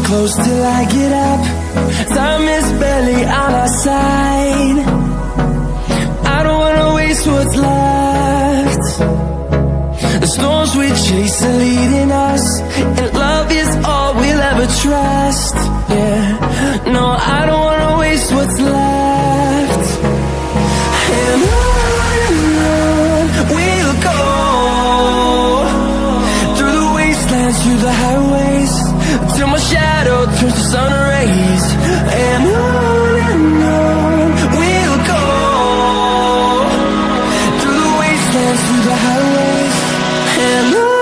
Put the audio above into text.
close till I get up. Time is barely on our side. I don't wanna waste what's left. The storms we chase are leading us, and love is all we'll ever trust. Yeah, no, I don't wanna waste what's left. And on we'll go, through the wastelands, through the highways, till my shadow turns to sun rays. And on we'll go, through the wastelands, through the highways, and on.